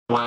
This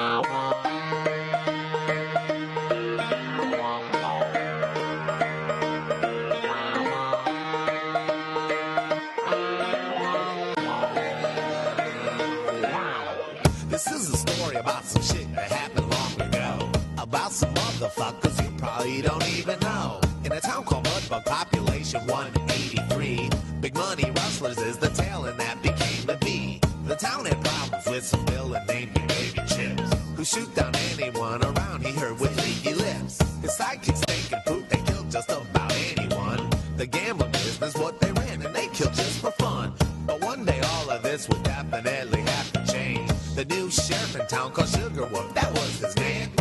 is a story about some shit that happened long ago. About some motherfuckers you probably don't even know. In a town called Mudbug, population 183. Big Money Rustlas is the tale, and that became the B. The town had problems with some villain named Baby Chips, who shoot down anyone around he heard with leaky lips. His sidekicks stinking poop, they killed just about anyone. The gambling business, what they ran, and they killed just for fun. But one day all of this would definitely have to change. The new sheriff in town called Sugar Wolf, that was his name.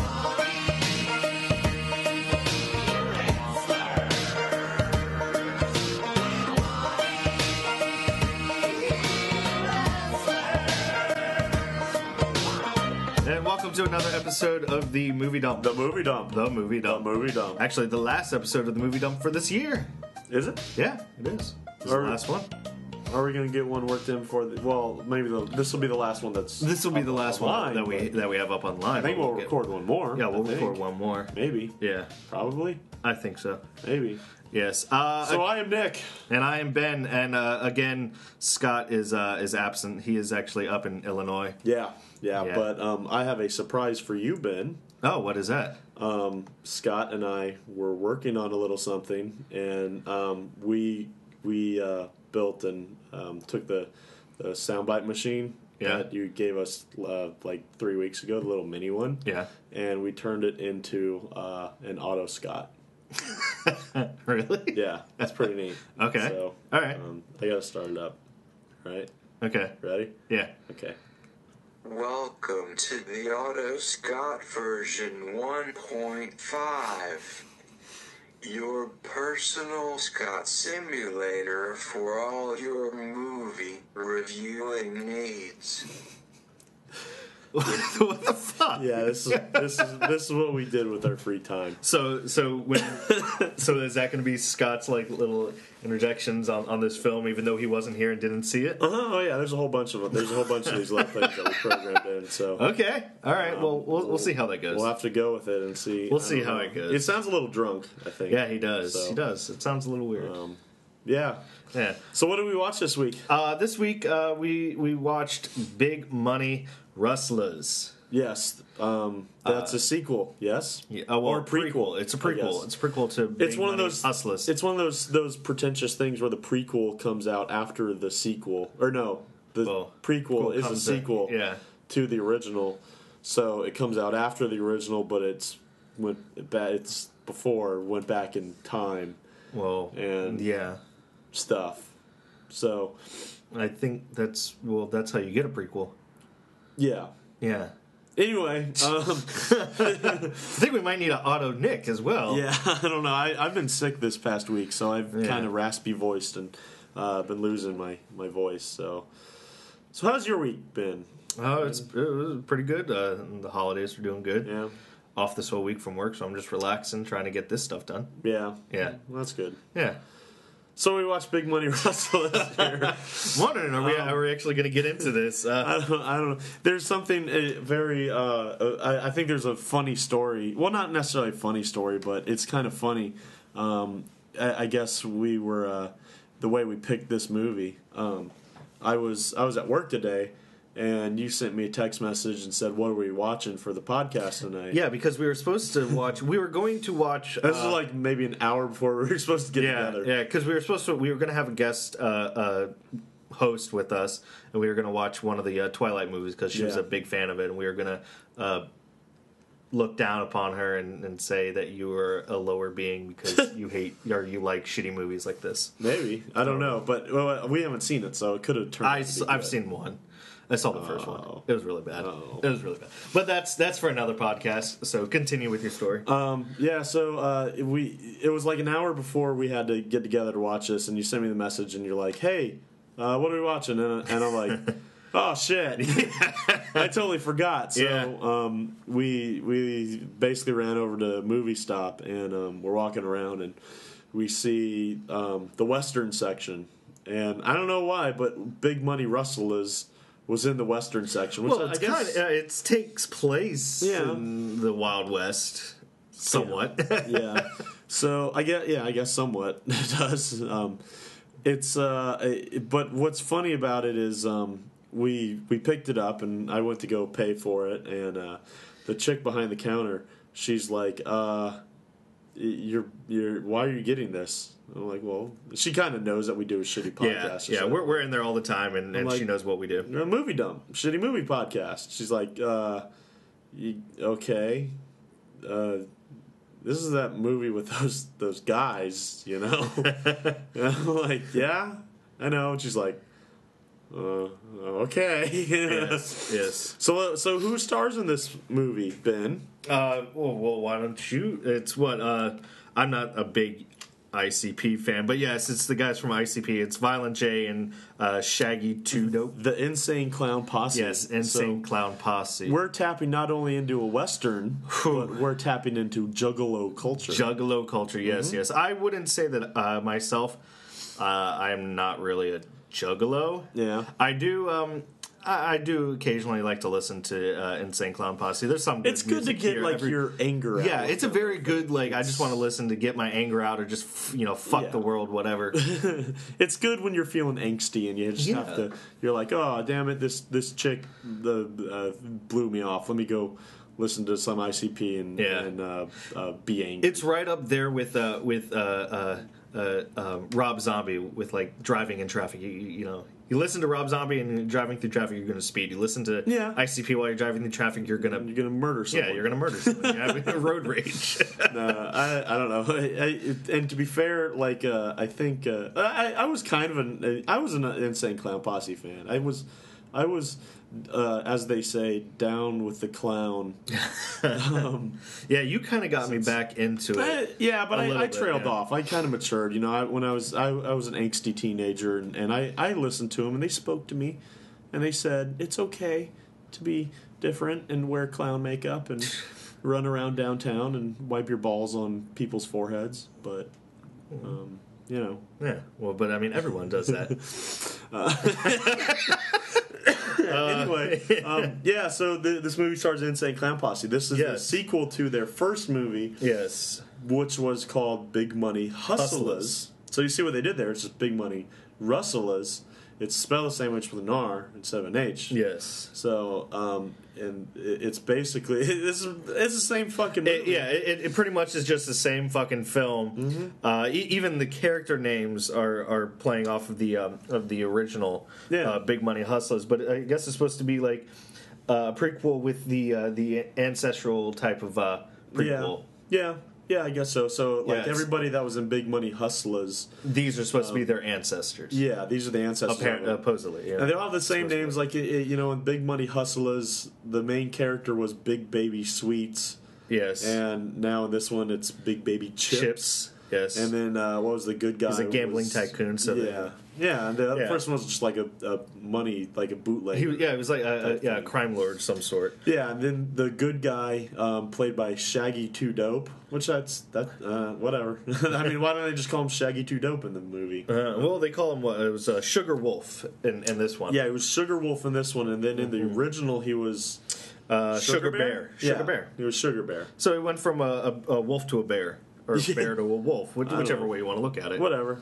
And welcome to another episode of the Movie Dump. The Movie Dump. The Movie Dump. The Movie Dump. Actually, the last episode of the Movie Dump for this year. Is it? Yeah, it is. This is the last one. Are we going to get one worked in for the... Well, maybe this will be the last one that's... This will be the last one that we have up online. I think we'll record one more. Yeah, we'll record one more. Maybe. Yeah. Probably. I think so. Maybe. Yes. So I am Nick. And I am Ben. And again, Scott is absent. He is actually up in Illinois. Yeah. But I have a surprise for you, Ben. Oh, what is that? Scott and I were working on a little something, and we built and took the soundbite machine that you gave us like 3 weeks ago, the little mini one. Yeah. And we turned it into an Auto Scott. Really? Yeah, that's pretty neat. Okay. So, all right. I got to start it up. Right? Okay. Ready? Yeah. Okay. Welcome to the Auto Scott version 1.5. Your personal Scott simulator for all your movie reviewing needs. What the fuck? Yeah, this is what we did with our free time. So is that going to be Scott's like little interjections on this film, even though he wasn't here and didn't see it? Oh yeah, there's a whole bunch of them. There's a whole bunch of these little things that we programmed in. So okay, all right. Well, we'll see how that goes. We'll have to go with it and see. We'll see how it goes. It sounds a little drunk, I think. Yeah, he does. So, he does. It sounds a little weird. Yeah. So what did we watch this week? This week we watched Big Money Rustlas. Yes, that's a sequel. Yes, or prequel. It's a prequel. It's a prequel to Big Money Rustlas. It's one of those pretentious things where the prequel comes out after the sequel, or no, prequel is a sequel to the original. So it comes out after the original, but it's before went back in time. Well, and stuff. So I think that's how you get a prequel. Yeah. Anyway, I think we might need an auto Nick as well. Yeah, I don't know. I've been sick this past week, so I've kind of raspy voiced and been losing my voice. So how's your week been? Oh, it was pretty good. The holidays are doing good. Yeah. Off this whole week from work, so I'm just relaxing, trying to get this stuff done. Yeah. Well, that's good. Yeah. So we watched Big Money Rustlas here. Wondering, are we actually going to get into this? I don't know. There's something very. I think there's a funny story. Well, not necessarily a funny story, but it's kind of funny. I guess we were the way we picked this movie. I was at work today. And you sent me a text message and said, "What are we watching for the podcast tonight?" Yeah, because we were supposed to watch. We were going to watch. This is like maybe an hour before we were supposed to get together. Yeah, because we were going to have a guest host with us, and we were going to watch one of the Twilight movies because she was a big fan of it, and we were going to look down upon her and say that you were a lower being because you hate or you like shitty movies like this. Maybe I don't know, but we haven't seen it, so it could have turned. I've seen one. I saw the first one. It was really bad. It was really bad. But that's for another podcast. So continue with your story. So it was like an hour before we had to get together to watch this, and you sent me the message, and you're like, "Hey, what are we watching?" And I'm like, "Oh shit, I totally forgot." So we basically ran over to Movie Stop, and we're walking around, and we see the Western section, and I don't know why, but Big Money Rustlas was in the Western section. Which Well, I guess it takes place in the Wild West, somewhat. Yeah. So I guess somewhat it does. But what's funny about it is we picked it up and I went to go pay for it, and the chick behind the counter, she's like, you're why are you getting this? I'm like, well, she kind of knows that we do a shitty podcast. Yeah, we're in there all the time, and like, she knows what we do. A movie dump, shitty movie podcast. She's like, okay, this is that movie with those guys, you know? And I'm like, yeah, I know. And she's like, okay. Yes. So who stars in this movie, Ben? Well, why don't you? It's what I'm not a big ICP fan, but yes, it's the guys from ICP. It's Violent J and Shaggy 2 Dope. The Insane Clown Posse. Yes, Insane Clown Posse. We're tapping not only into a Western, but we're tapping into Juggalo culture. Juggalo culture, yes, yes. I wouldn't say that myself. I am not really a Juggalo. Yeah. I do. I do occasionally like to listen to Insane Clown Posse. There's some. It's good to get your anger out. Yeah, it's a very good I just want to listen to get my anger out or just fuck the world, whatever. It's good when you're feeling angsty and you just have to. You're like, oh damn it, this chick blew me off. Let me go listen to some ICP and be angry. It's right up there with Rob Zombie with driving in traffic. You listen to Rob Zombie and you're driving through traffic, you're going to speed. You listen to ICP while you're driving through traffic, you're going to murder someone. Yeah, you're going to murder someone. You're having a road rage. No, I don't know. And to be fair, I think I was kind of an Insane Clown Posse fan. I was as they say, down with the clown. Yeah, you kind of got me back into it. But I trailed off. I kind of matured. When I was an angsty teenager, and I listened to them, and they spoke to me, and they said it's okay to be different and wear clown makeup and run around downtown and wipe your balls on people's foreheads, but. Yeah, well, but I mean, everyone does that. Anyway, so this movie stars Insane Clown Posse. This is the sequel to their first movie, which was called Big Money Hustlas. So you see what they did there. It's just Big Money Rustlas. It's spelled the same way with an R instead of an H. Yes. So, and it's basically it's the same fucking movie. It pretty much is just the same fucking film. Mm-hmm. Even the character names are playing off of the original Big Money Hustlers. But I guess it's supposed to be like a prequel with the ancestral type of prequel. Yeah, I guess so. So, everybody that was in Big Money Hustlers... These are supposed to be their ancestors. Yeah, these are the ancestors. Supposedly, yeah. And they all have the same names. In Big Money Hustlers, the main character was Big Baby Sweets. Yes. And now in this one, it's Big Baby Chips. Yes. And then, what was the good guy? He's a gambling tycoon. So and the first one was just like a money, like a bootleg. He was like a crime lord of some sort. Yeah, and then the good guy, played by Shaggy 2 Dope, which whatever. I mean, why don't they just call him Shaggy 2 Dope in the movie? Well, they call him it was Sugar Wolf in this one. Yeah, it was Sugar Wolf in this one, and then in the original he was Sugar Bear. Sugar Bear. He was Sugar Bear. So he went from a wolf to a bear. Or a bear to a wolf, whichever way you want to look at it. Whatever.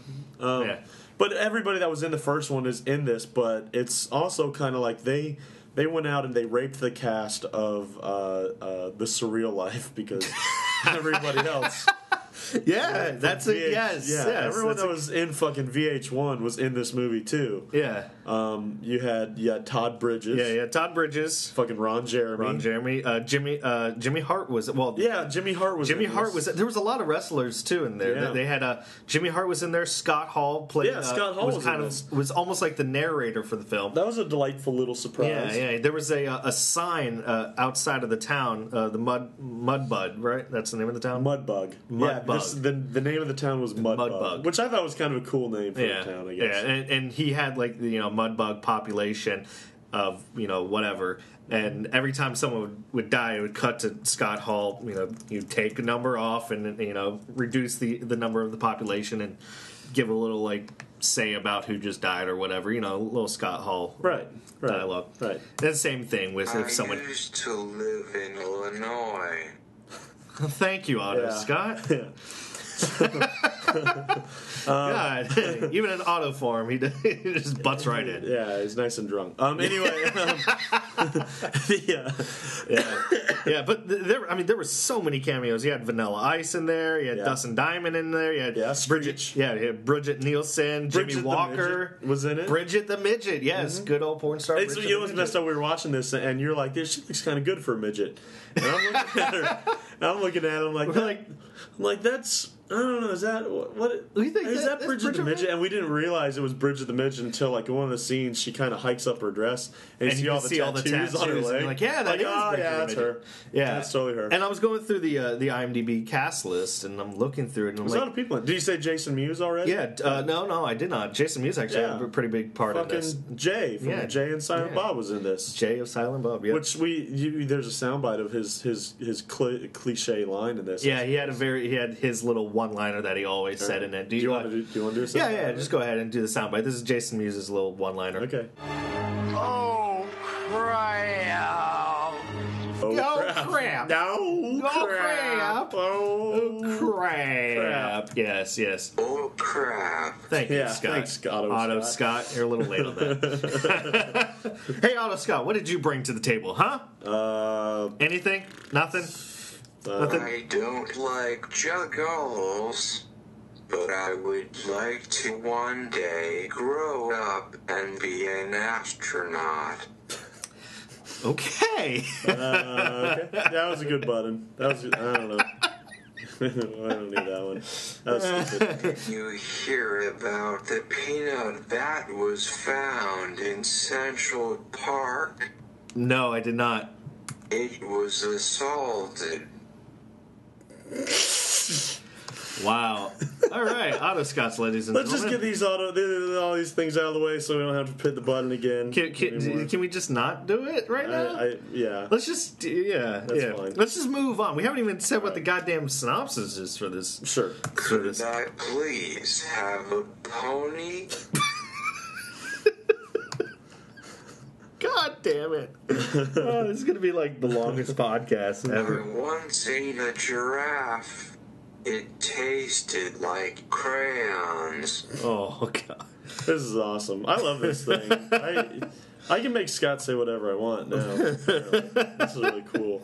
But everybody that was in the first one is in this, but it's also kind of like they went out and they raped the cast of The Surreal Life because everybody else... Yeah, that's it. Yes, everyone that was in fucking VH1 was in this movie too. Yeah. You had Todd Bridges. Yeah, Todd Bridges. Fucking Ron Jeremy. Jimmy Hart was Jimmy Hart was. Jimmy Hart was. There was a lot of wrestlers too in there. Yeah. They had Jimmy Hart was in there. Scott Hall played. Yeah, Scott Hall was almost like the narrator for the film. That was a delightful little surprise. Yeah. There was a sign outside of the town, the Mudbug, right? That's the name of the town. Mudbug. The name of the town was Mudbug, which I thought was kind of a cool name for the town, I guess. Yeah, and he had Mudbug population of whatever. And every time someone would die, it would cut to Scott Hall. You'd take a number off and reduce the number of the population and give a little say about who just died or whatever. Little Scott Hall dialogue. Right. And the same thing with if someone. I used to live in Illinois. Thank you, Otto Scott. Yeah. God, even in auto form, he just butts right in. Yeah, he's nice and drunk. Anyway, yeah. But there were so many cameos. You had Vanilla Ice in there. You had Dustin Diamond in there. You had Bridget. You had Bridget Nielsen. Jimmy Walker was in it. Bridget the midget. Yes, good old porn star. It's, it was messed up. We were watching this, and you're like, "This looks kind of good for a midget." And I'm looking at her. And I'm looking at him like that's. I don't know. Is that what? You think is that Bridget the midget? And we didn't realize it was Bridget the midget until in one of the scenes she kind of hikes up her dress and you see all the tattoos on her leg. Like, yeah, that is Bridget that's her. Yeah, that's totally her. And I was going through the IMDb cast list and I'm looking through it. And there's a lot of people. Did you say Jason Mewes already? Yeah. No, I did not. Jason Mewes actually had a pretty big part in this. Jay from Jay and Silent Bob was in this. Jay of Silent Bob. Yeah. Which there's a soundbite of his cliche line in this. Yeah, he had his little one-liner that he always said in it. Do you want to do a soundbite? Yeah, just go ahead and do the soundbite. This is Jason Mewes' little one-liner. Okay. Oh, crap. Crap. No crap. Oh, crap. Yes. Oh, crap. Thank you, Scott. Thanks, Otto Scott. You're a little late on that. Hey, Otto Scott, what did you bring to the table, huh? Anything? Nothing? Nothing? I don't like Juggalos, but I would like to one day grow up and be an astronaut. Okay. Okay. That was a good button. I don't know. I don't need that one. That was stupid. Did you hear about the peanut that was found in Central Park? No, I did not. It was assaulted. Wow. All right, Otto Scott's, ladies and Let's gentlemen. just get all these things out of the way so we don't have to hit the button again. Can we just not do it right now? Yeah. Let's just That's fine. Let's just move on. We haven't even said what the goddamn synopsis is for this. Sure. Could I please have a pony? God damn it. Oh, this is going to be like the longest podcast ever. I once ate a giraffe. It tasted like crayons. Oh, God. This is awesome. I love this thing. I can make Scott say whatever I want now. This is really cool.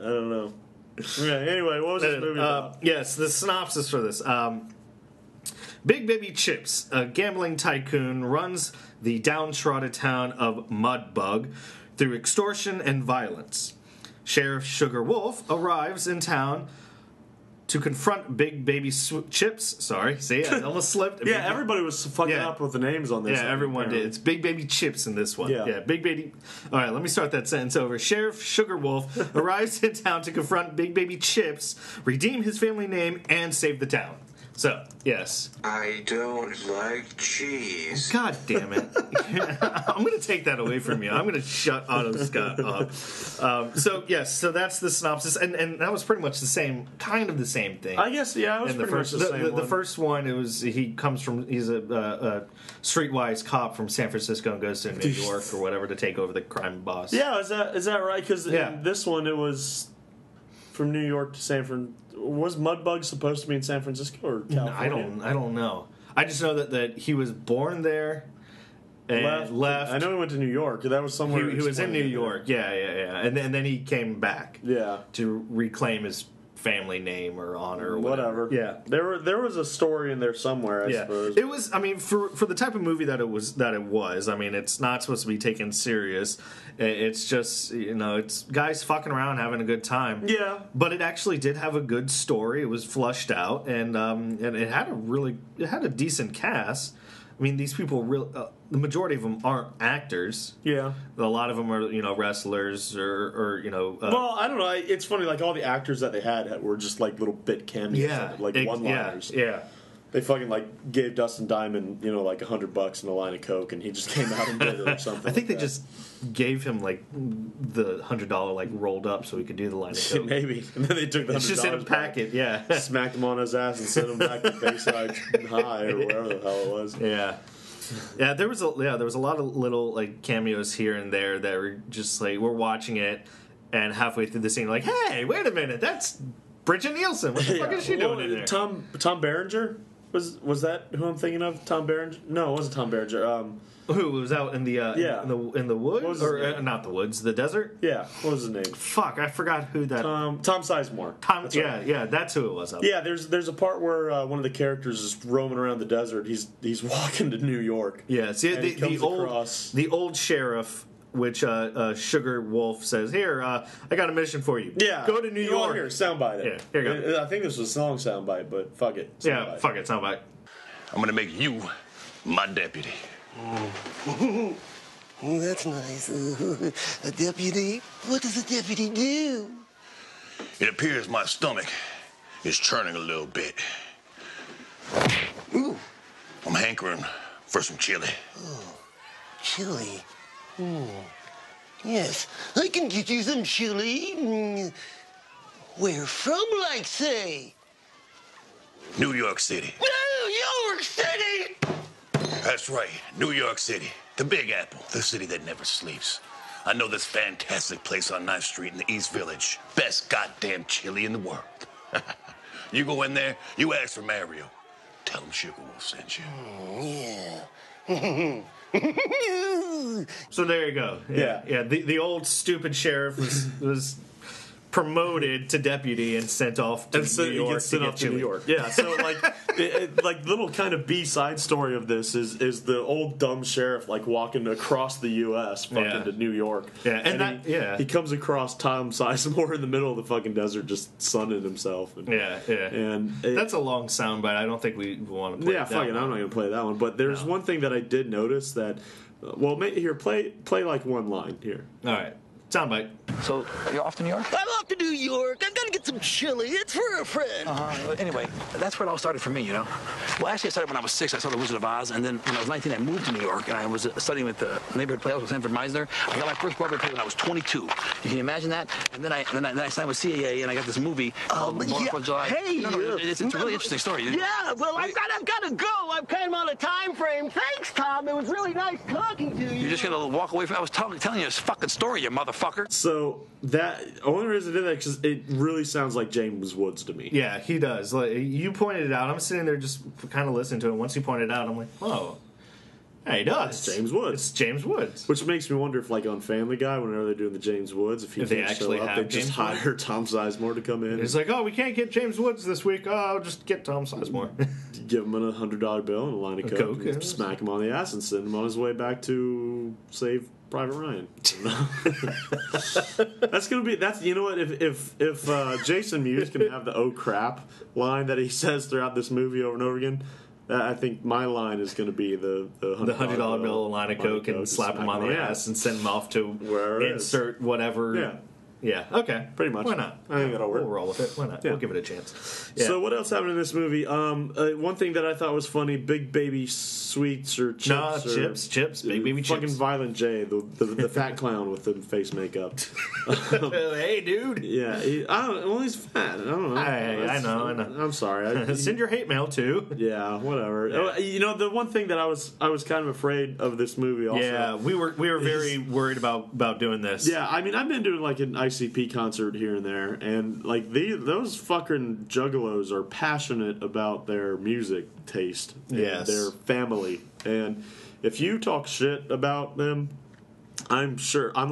I don't know. Okay, anyway, what was this movie about? Yes, the synopsis for this. Big Baby Chips, a gambling tycoon, runs the downtrodden town of Mudbug through extortion and violence. Sheriff Sugar Wolf arrives in town to confront Big Baby Chips. Sorry, see, I almost slipped. Yeah, everybody was fucking up with the names on this. Yeah, everyone did. It's Big Baby Chips in this one. Yeah, Big Baby. All right, let me start that sentence over. Sheriff Sugar Wolf arrives in town to confront Big Baby Chips, redeem his family name, and save the town. So, yes. I don't like cheese. God damn it. I'm going to take that away from you. I'm going to shut Otto Scott up. So that's the synopsis. And that was pretty much kind of the same thing. I guess, yeah, it was pretty much the same one. The first one, he's a streetwise cop from San Francisco and goes to New York or whatever to take over the crime boss. Yeah, is that right? Because in this one, it was from New York to San Francisco. Was Mudbug supposed to be in San Francisco or California? I don't know. I just know that he was born there and left. I know he went to New York. That was somewhere. He was in New York. Yeah. And then he came back. Yeah. To reclaim his family name or honor or whatever. Yeah. There was a story in there somewhere, I suppose. It was, I mean, for the type of movie that it was, I mean, it's not supposed to be taken serious. It's just, it's guys fucking around having a good time. Yeah. But it actually did have a good story. It was flushed out and it had a decent cast. I mean, these people the majority of them aren't actors. Yeah. A lot of them are, wrestlers or well, I don't know. It's funny, like all the actors that they had were just like little bit cameos, like one-liners. Yeah. they fucking like gave Dustin Diamond, you know, like $100 in a line of coke, and he just came out and did it or something. I think they just gave him like the $100 like rolled up so he could do the line of coke. Maybe, and then they took the $100. It's just in a packet, yeah. Smacked him on his ass and sent him back to Bayside High or wherever the hell it was. Yeah. Yeah, there was a lot of little like cameos here and there that were just like we're watching it, and halfway through the scene, like, hey, wait a minute, that's Bridget Nielsen. What the fuck is she doing in there? Tom Berenger was that who I'm thinking of? Tom Berenger? No, it wasn't Tom Berenger. Who was out in the in the woods or not the woods, the desert? Yeah, what was his name? Fuck, I forgot who that. Tom Sizemore. That's right. Yeah, that's who it was. Yeah, there's a part where one of the characters is roaming around the desert. He's walking to New York. Yeah, see the old sheriff. Which Sugar Wolf says, here, I got a mission for you. Yeah. Go to New York. Here, soundbite it. Yeah, here you go. I think this was a song soundbite, but fuck it. Yeah, fuck it, soundbite. I'm gonna make you my deputy. Oh, that's nice. A deputy? What does a deputy do? It appears my stomach is churning a little bit. Ooh, I'm hankering for some chili. chili. Yes, I can get you some chili. Where from, like, say? New York City. New York City! That's right, New York City. The Big Apple, the city that never sleeps. I know this fantastic place on 9th Street in the East Village. Best goddamn chili in the world. You go in there, you ask for Mario. Tell him Sugar Wolf sent you. Yeah. So there you go. Yeah. The old stupid sheriff was promoted to deputy and sent off to New York. New York. Yeah. So like little kind of B-side story of this is the old dumb sheriff like walking across the U.S. fucking to New York. Yeah, and he comes across Tom Sizemore in the middle of the fucking desert just sunning himself. And, and that's a long soundbite. I don't think we want to play. Yeah, fucking, I'm not gonna play that one. But there's one thing that I did notice that. Well, here, play like one line here. All right, soundbite. So, you're off to New York? I'm off to New York. I've got to get some chili. It's for a friend. Anyway, that's where it all started for me, you know. Well, actually, I started when I was 6. I saw The Wizard of Oz, and then when I was 19, I moved to New York, and I was studying with the neighborhood playhouse with Sanford Meisner. I got my first Broadway play when I was 22. You can imagine that? And then I signed with CAA, and I got this movie called Born for July. Hey, it's a really interesting story. Yeah, well, I've got to go. I'm kind of on a time frame. Thanks, Tom. It was really nice talking to you. You're just gonna walk away from. I was telling you this fucking story, you motherfucker. So that only reason I did that because it really sounds like James Woods to me. Yeah, he does. Like, you pointed it out. I'm sitting there just kind of listening to it. Once you pointed it out, I'm like, oh, yeah, he does. It's James Woods. It's James Woods. Which makes me wonder if, like, on Family Guy, whenever they're doing the James Woods, if they actually show up, they just hire Tom Sizemore to come in. It's like, oh, we can't get James Woods this week. Oh, I'll just get Tom Sizemore. Give him a $100 bill and a line of coke and smack him on the ass and send him on his way back to save Private Ryan. That's gonna be. That's, you know what? If Jason Mewes can have the "oh crap" line that he says throughout this movie over and over again, I think my line is going to be the $100 bill, a line of coke, and slap him on the ass and send him off to insert whatever. Yeah. Yeah, okay. Pretty much. Why not? I think that'll work. We'll roll with it. Why not? Yeah. We'll give it a chance. Yeah. So what else happened in this movie? One thing that I thought was funny, Big Baby Sweets or Chips. Chips. Big Baby fucking Chips. Violent J, the fat clown with the face makeup. Hey, dude. Yeah. He's fat. I don't know. I know. I'm sorry. Send your hate mail, too. Yeah, whatever. Yeah. You know, the one thing that I was kind of afraid of this movie also. Yeah, we were very worried about doing this. Yeah, I mean, I've been doing like an ICP concert here and there, and like those fucking Juggalos are passionate about their music taste and their family. And if you talk shit about them, I'm sure I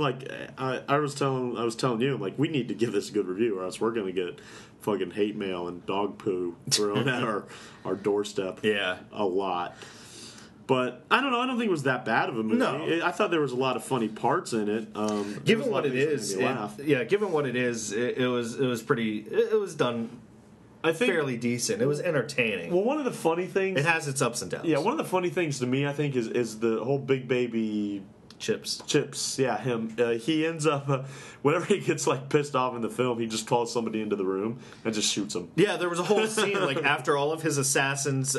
was telling you, I'm like, we need to give this a good review, or else we're gonna get fucking hate mail and dog poo thrown at our doorstep. Yeah, a lot. But I don't know. I don't think it was that bad of a movie. No. I thought there was a lot of funny parts in it. Given what it is, given what it is, it was pretty. It was done. I think fairly decent. It was entertaining. Well, one of the funny things, it has its ups and downs. Yeah, one of the funny things to me, I think, is the whole Big Baby Chips, yeah, him. He ends up, whenever he gets like pissed off in the film, he just calls somebody into the room and just shoots him. Yeah, there was a whole scene like after all of his assassins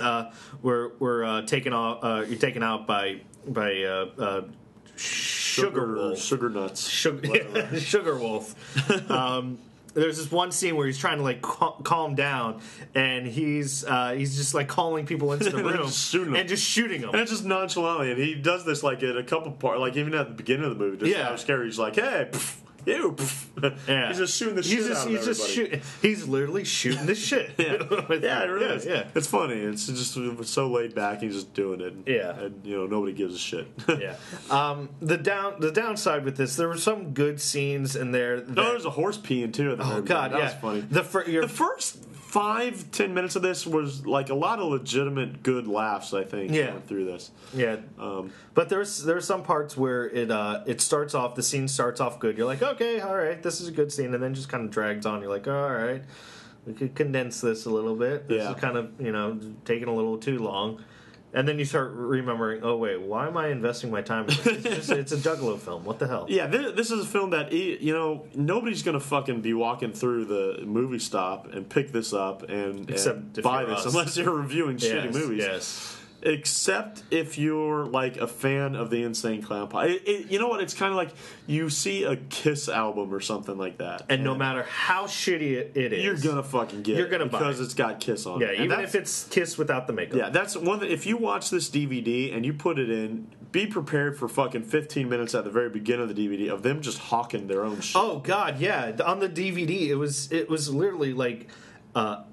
were taken out by Sugar Nuts, Sugar Wolf. There's this one scene where he's trying to like calm down, and he's just like calling people into the room and just shooting them. And it's just nonchalantly, and he does this like in a couple parts, like even at the beginning of the movie. Just how scary. He's like, "Hey, pff, you!" Pff. Yeah. He's just shooting the shit out of everybody. He's literally shooting the shit. Yeah, it really is. Yeah. It's funny. It's just so laid back. He's just doing it. Yeah, and nobody gives a shit. Yeah. The downside with this, there were some good scenes in there. There's a horse peeing too. At the God, that was funny. The first 5-10 minutes of this was like a lot of legitimate good laughs. I think going through this. Yeah. But there's some parts where it starts off. The scene starts off good. You're like, okay, all right, this is a good scene, and then just kind of drags on. You're like, all right, we could condense this a little bit. This is kind of taking a little too long. And then you start remembering, oh, wait, why am I investing my time in this? It's a Juggalo film. What the hell? Yeah, this is a film that, nobody's going to fucking be walking through the movie stop and pick this up and buy this unless you're reviewing shitty movies. Yes. Except if you're like a fan of the Insane Clown Posse. You know what? It's kind of like you see a Kiss album or something like that, and no matter how shitty it is, you're gonna fucking get. You're gonna buy it because it's got Kiss on it. Yeah, even if it's Kiss without the makeup. Yeah, that's one thing. If you watch this DVD and you put it in, be prepared for fucking 15 minutes at the very beginning of the DVD of them just hawking their own shit. Oh God, yeah. On the DVD, it was literally like.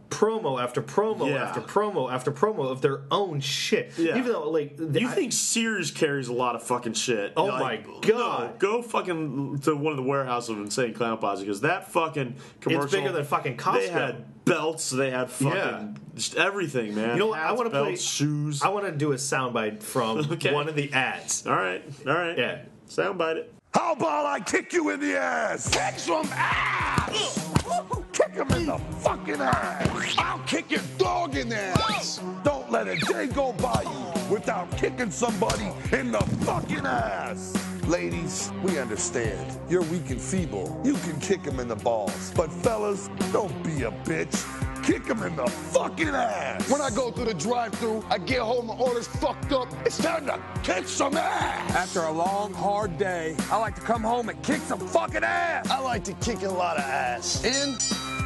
Promo after promo after promo after promo of their own shit. Yeah. Even though, like, you think Sears carries a lot of fucking shit? Oh my God! No, go fucking to one of the warehouses of Insane Clown Posse because that fucking commercial. It's bigger than fucking Costco. They had belts. They had fucking just everything, man. You know what? I want to play shoes. I want to do a soundbite from one of the ads. All right. Yeah, soundbite it. How about I kick you in the ass? Kick some ass! Kick him in the fucking ass! I'll kick your dog in the ass! Don't let a day go by you without kicking somebody in the fucking ass! Ladies, we understand. You're weak and feeble. You can kick him in the balls. But fellas, don't be a bitch. Kick him in the fucking ass. When I go through the drive-thru, I get home, my order's fucked up. It's time to kick some ass. After a long, hard day, I like to come home and kick some fucking ass. I like to kick a lot of ass, in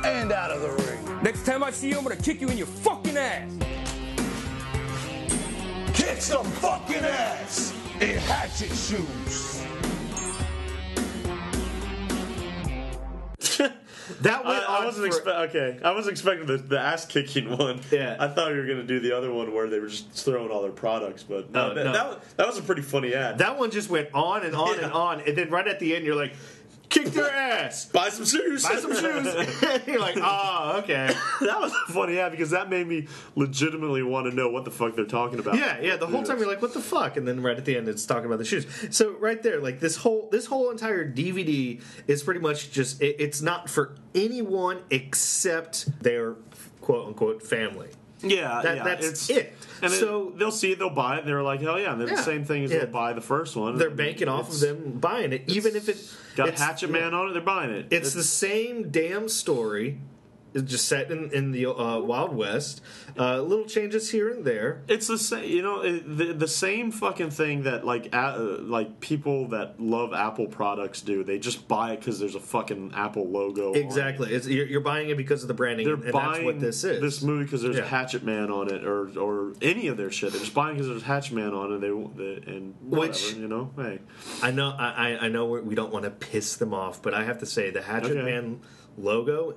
and out of the ring. Next time I see you, I'm gonna kick you in your fucking ass. Kick some fucking ass in hatchet shoes. That went I wasn't expecting the ass kicking one. Yeah, I thought you were going to do the other one where they were just throwing all their products. But that was a pretty funny ad. That one just went on and on and on, and then right at the end, you're like, kick their ass. Buy some shoes. Buy some shoes. You're like, oh, okay. That was a funny ad because that made me legitimately want to know what the fuck they're talking about. Yeah. The whole time you're like, what the fuck? And then right at the end, it's talking about the shoes. So right there, like this whole entire DVD is pretty much just it's not for anyone except their quote unquote family. Yeah, that's it. And so they'll see it, they'll buy it, and they're like, hell yeah. And then the same thing is they'll buy the first one. They're banking off of them buying it, even if it's got Hatchet Man on it, they're buying it. It's the same damn story. It's just set in the Wild West. Little changes here and there. It's the same, the same fucking thing that like people that love Apple products do. They just buy it because there's a fucking Apple logo. Exactly. On it. You're buying it because of the branding. They're and buying that's what this is. This movie because there's a Hatchet Man on it, or any of their shit. They're just buying because there's Hatchet Man on it. And whatever, hey. I know we don't want to piss them off, but I have to say the Hatchet Man logo,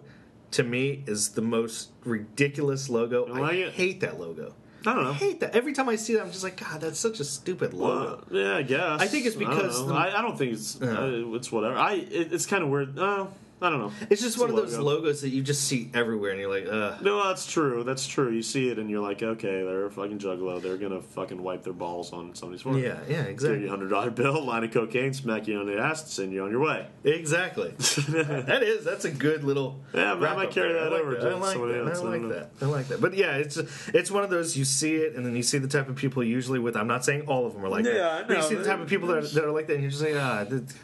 to me, is the most ridiculous logo. I hate that logo. I don't know. I hate that. Every time I see that, I'm just like, God, that's such a stupid logo. Yeah, I guess. I think it's because I don't think it's it's whatever. It's kind of weird. I don't know. It's just one of those logo. logos that you just see everywhere, and you're like, ugh. No, that's true. That's true. You see it, and you're like, okay, they're a fucking juggalo. They're gonna fucking wipe their balls on somebody's forehead. Yeah, exactly. Give you $100 bill, line of cocaine, smack you on the ass, and send you on your way. Exactly. That's a good little. Yeah, I might carry that over to somebody else. I like that. But yeah, it's one of those, you see it, and then you see the type of people usually with. I'm not saying all of them are like that. Yeah, But you see the type of people that are like that, and you're just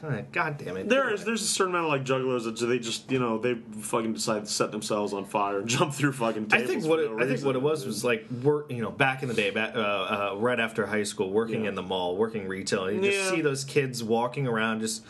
like, God damn it. There's a certain amount of like juggalos that they just they fucking decide to set themselves on fire and jump through fucking tables. I think what it was like work. Back in the day, right after high school, working in the mall, working retail, and you just see those kids walking around, just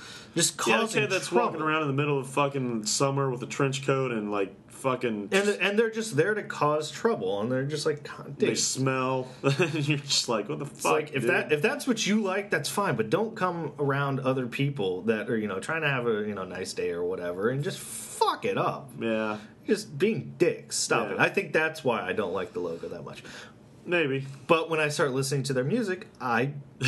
causing kid that's trouble. walking around in the middle of fucking summer with a trench coat and like fucking and they're just there to cause trouble, and they're just like, God, they smell. You're just like, what the fuck? Like if that's what you like, that's fine, but don't come around other people that are trying to have a nice day or whatever, and just fuck it up. Yeah, just being dicks. Stop it. I think that's why I don't like the logo that much. Maybe. But when I start listening to their music,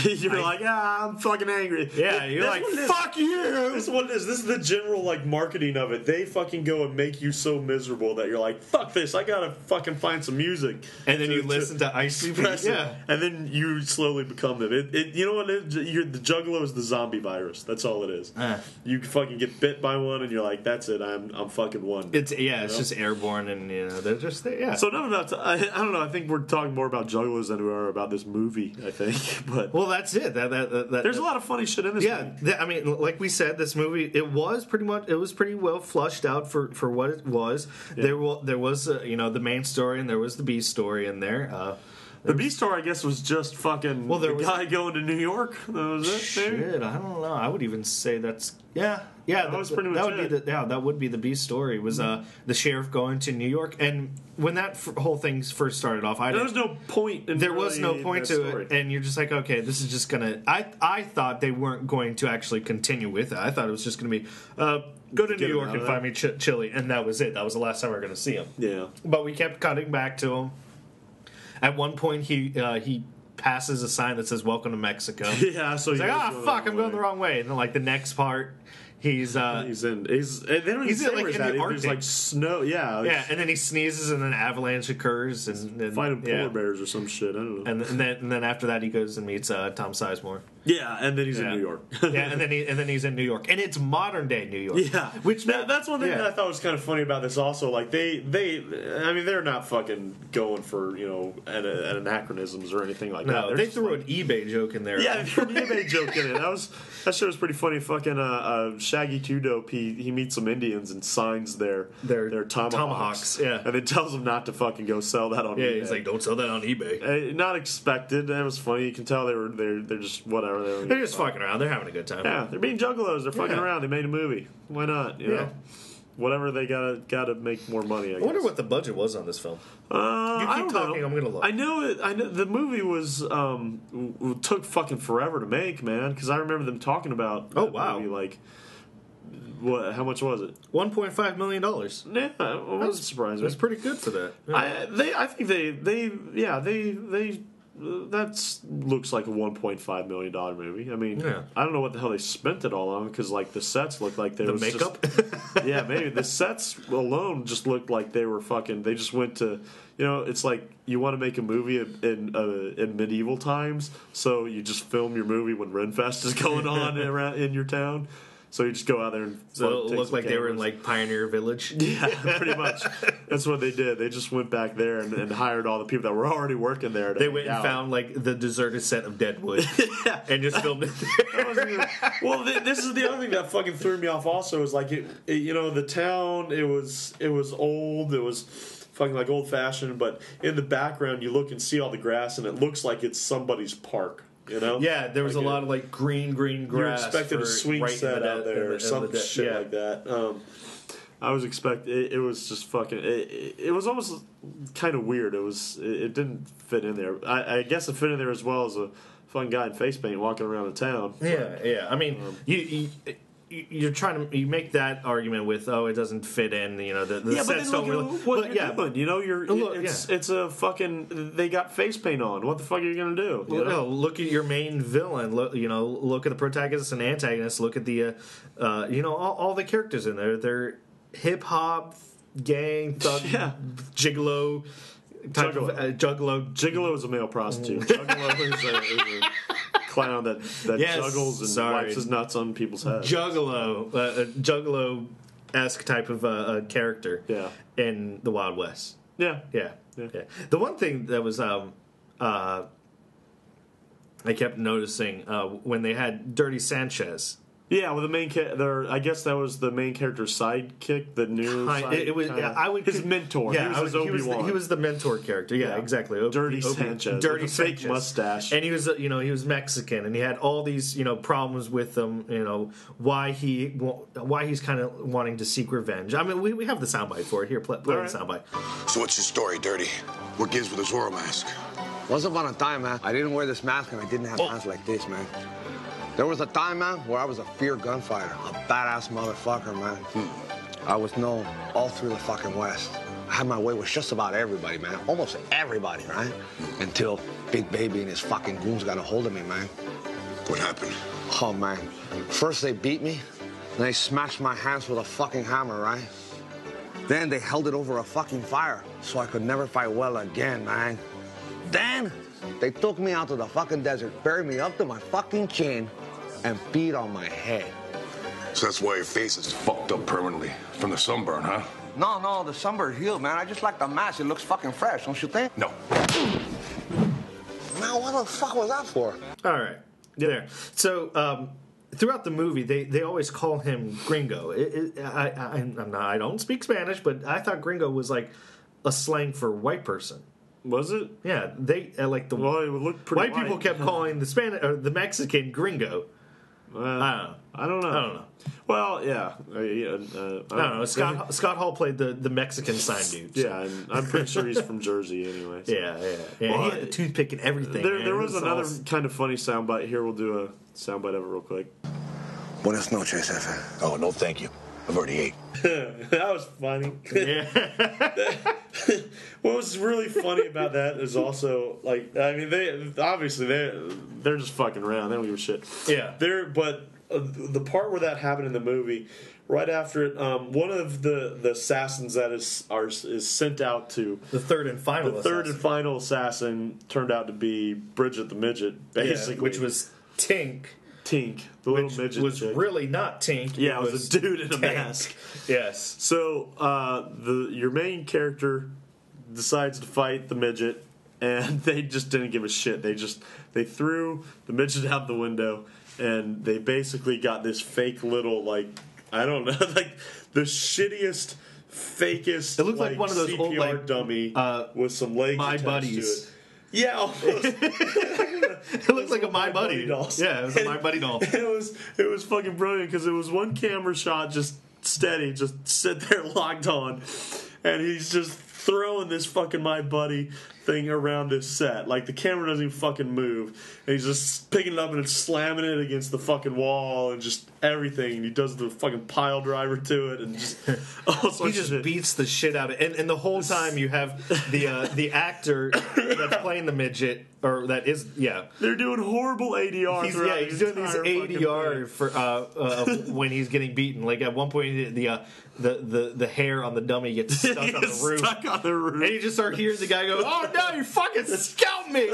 you're like, I'm fucking angry. Yeah, you're like, fuck you. This is what it is. This is the general like marketing of it. They fucking go and make you so miserable that you're like, fuck this. I gotta fucking find some music. And then you listen to Ice Cube. Yeah. And then you slowly become them. You know what it is? The Juggalo is the zombie virus. That's all it is. You fucking get bit by one, and you're like, that's it. I'm fucking one. It's just airborne, and they're just there. Yeah. So enough about. I don't know. I think we're talking more about Juggalos than we are about this movie. I think, but well, that's it. There's a lot of funny shit in this. movie. I mean, like we said, this movie it was pretty well flushed out for what it was. Yeah. There was the main story, and there was the B story in there. The B story, I guess, was just fucking guy going to New York. That was it. Shit, I don't know. I would even say that's that was pretty much that would be the B story. Was the sheriff going to New York, and when that whole thing first started off, there was no point. There was no point to it, and you're just like, okay, this is just gonna. I thought they weren't going to actually continue with it. I thought it was just gonna be. Go to New York and find me Chili, and that was it. That was the last time we were going to see him. Yeah, but we kept cutting back to him. At one point, he passes a sign that says "Welcome to Mexico." Yeah, so he's like, fuck, I'm going the wrong way." And then, like the next part, he's in like in the Arctic. There's like snow. Yeah, and then he sneezes, and an avalanche occurs, and fighting polar bears or some shit. I don't know. And then after that, he goes and meets Tom Sizemore. Yeah, and then he's in New York. And then he's in New York, and it's modern day New York. Yeah, that's one thing that I thought was kind of funny about this. Also, like they're not fucking going for anachronisms or anything like that. No, they threw an eBay joke in there. Yeah, they threw an eBay joke in it. That shit was pretty funny. Fucking Shaggy Two Dope. He meets some Indians and signs their tomahawks. Yeah, and then tells them not to fucking go sell that on eBay. Yeah, he's like, don't sell that on eBay. Not expected. That was funny. You can tell they're just whatever. They're just fucking around. They're having a good time. Yeah, they're being juggalos. They're fucking around. They made a movie. Why not? You know? Whatever they gotta make more money. I wonder what the budget was on this film. You keep talking. I'm gonna look. I know the movie was took fucking forever to make, man. Because I remember them talking about. Oh wow! Movie, like, what? How much was it? $1.5 million. Yeah, I wasn't surprised. That's pretty good for that. Yeah. I think they. That looks like a $1.5 million movie. I mean, I don't know what the hell they spent it all on because, like, the sets looked like they were makeup. Yeah, maybe the sets alone just looked like they were fucking. They just went to, it's like you want to make a movie in medieval times, so you just film your movie when Renfest is going on in your town. So you just go out there and so it looked like they were in like Pioneer Village. Yeah, pretty much. That's what they did. They just went back there and hired all the people that were already working there. They went and found like the deserted set of Deadwood, and just filmed it there. Well, this is the other thing that fucking threw me off. Also, is like the town. It was old. It was fucking like old fashioned. But in the background, you look and see all the grass, and it looks like it's somebody's park. Yeah, there was a lot of like green grass. You expected a swing set out there or some shit like that. I was expecting it was just fucking. It was almost kind of weird. It didn't fit in there. I guess it fit in there as well as a fun guy in face paint walking around the town. Yeah. I mean, you're trying to make that argument with it doesn't fit in, the sets don't really. What you're doing, it's a fucking, they got face paint on. What the fuck are you gonna do? Look at your main villain. Look at the protagonist and antagonist. Look at the all the characters in there. They're hip hop, gang, thug, gigolo. Juggalo is a male prostitute. Juggalo is a clown that juggles and wipes his nuts on people's heads. Juggalo-esque type of character. Yeah. In the Wild West. Yeah. The one thing that was I kept noticing when they had Dirty Sanchez. Yeah, well, the main I guess that was the main character's sidekick, the new it was his mentor. Yeah, he was Obi-Wan. He was the mentor character. Yeah, exactly. Dirty Sanchez, Dirty fake Sanchez. mustache, and he was he was Mexican, and he had all these problems with them. Why he's kind of wanting to seek revenge. I mean, we have the soundbite for it here. Play the soundbite. So what's your story, Dirty? What gives with the Zorro mask? Once upon a time, man, I didn't wear this mask and I didn't have hands like this, man. There was a time, man, where I was a fear gunfighter, a badass motherfucker, man. I was known all through the fucking West. I had my way with just about everybody, man. Almost everybody, right? Until Big Baby and his fucking goons got a hold of me, man. What happened? Oh, man. First they beat me, then they smashed my hands with a fucking hammer, right? Then they held it over a fucking fire so I could never fight well again, man. Then they took me out to the fucking desert, buried me up to my fucking chin, and beat on my head. So that's why your face is fucked up permanently from the sunburn, huh? No, the sunburn healed, man. I just like the mask. It looks fucking fresh, don't you think? No. Man, what the fuck was that for? All right. There. So, throughout the movie, they always call him Gringo. I don't speak Spanish, but I thought Gringo was like a slang for white person. Was it? Yeah, they it would look pretty white people kept calling the Spanish or the Mexican Gringo. I don't know. Well, yeah. I don't know. Scott Hall played the Mexican sign dude. So. Yeah, and I'm pretty sure he's from Jersey anyway. So. Yeah. Well, he had a toothpick and everything. There was another kind of funny soundbite here. We'll do a soundbite of it real quick. Buenas noches, jefe. Oh, no, thank you. I've already ate. That was funny. Yeah. What was really funny about that is also they're just fucking around. They don't give a shit. Yeah. But the part where that happened in the movie, right after it, one of the assassins that is sent out to the third and final assassin turned out to be Bridget the Midget, basically, which was Tink, the little midget was chick. Really not Tink. Yeah, it was a dude in a mask. Yes. So your main character decides to fight the midget, and they just didn't give a shit. They threw the midget out the window, and they basically got this fake little I don't know, the shittiest, fakest. It looked like one of those CPR old dummy with some legs. My attached Buddies. to it. Yeah, almost. It looks like a My Buddy doll. Yeah, it was a My Buddy doll. It was fucking brilliant because it was one camera shot, just steady, just sit there locked on, and he's just throwing this fucking My Buddy thing around this set. Like, the camera doesn't even fucking move. And he's just picking it up and slamming it against the fucking wall and just everything. And he does the fucking pile driver to it and just all sorts he just of shit. Beats the shit out of it. And the whole time you have the actor that's playing the midget, or that is, yeah. They're doing horrible ADR. He's doing these ADR for when he's getting beaten. Like, at one point, the hair on the dummy gets stuck on the roof. Stuck on the roof. And you just start hearing the guy go, "Oh no, you fucking scalped me!"